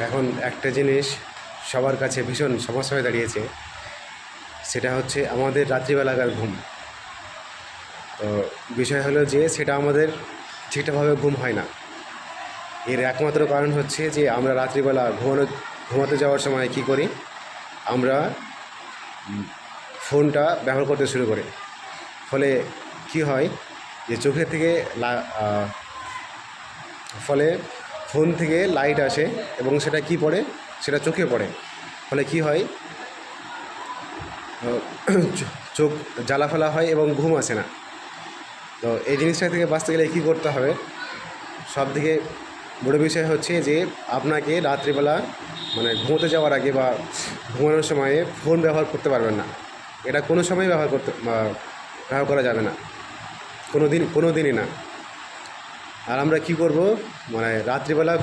এখন একটা জিনিস সবার কাছে ভীষণ সমস্যা হয়ে দাঁড়িয়েছে, সেটা হচ্ছে আমাদের রাত্রিবেলাকার ঘুম। তো বিষয় হলো যে সেটা আমাদের ঠিকঠাকভাবে ঘুম হয় না। এর একমাত্র কারণ হচ্ছে যে আমরা রাত্রিবেলা ঘুমাতে যাওয়ার সময় কী করি, আমরা ফোনটা ব্যবহার করতে শুরু করি। ফলে কি হয় যে চোখের থেকে ফলে ফোন থেকে লাইট আসে এবং সেটা কি পড়ে, সেটা চোখে পড়ে। ফলে কি হয়, চোখ জ্বালাফালা হয় এবং ঘুম আসে না। তো এই জিনিসটা থেকে বাঁচতে গেলে কী করতে হবে, সব থেকে বড় বিষয় হচ্ছে যে আপনাকে রাত্রিবেলা মানে ঘুমোতে যাওয়ার আগে বা ঘুমানোর সময়ে ফোন ব্যবহার করতে পারবেন না। এটা কোনো সময় ব্যবহার করা যাবে না, কোনো দিনই না। আর আমরা কি করব, মানে রাত্রিবেলা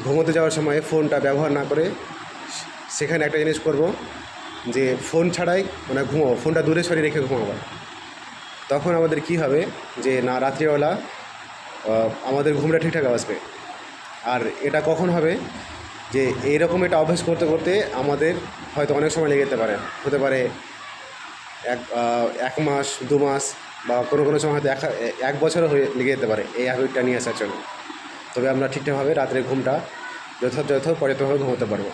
ঘুমোতে যাওয়ার সময় ফোনটা ব্যবহার না করে সেখানে একটা জিনিস করব যে ফোন ছাড়াই মানে ঘুমাবো, ফোনটা দূরে সরিয়ে রেখে ঘুমাবো। তখন আমাদের কি হবে যে না রাত্রিবেলা আমাদের ঘুমটা ঠিকঠাক আসবে। আর এটা কখন হবে, যে এইরকম এটা অভ্যাস করতে করতে আমাদের হয়তো অনেক সময় লেগে হতে পারে 1 মাস 2 মাস বা কোনো সময় হয়তো 1 বছরও লেগে যেতে পারে এই হ্যাবিটটা নিয়ে আসার জন্য। তবে আমরা ঠিকঠাকভাবে রাত্রে ঘুমটা যথাযথ পর্যাপ্তভাবে ঘুমোতে পারবো।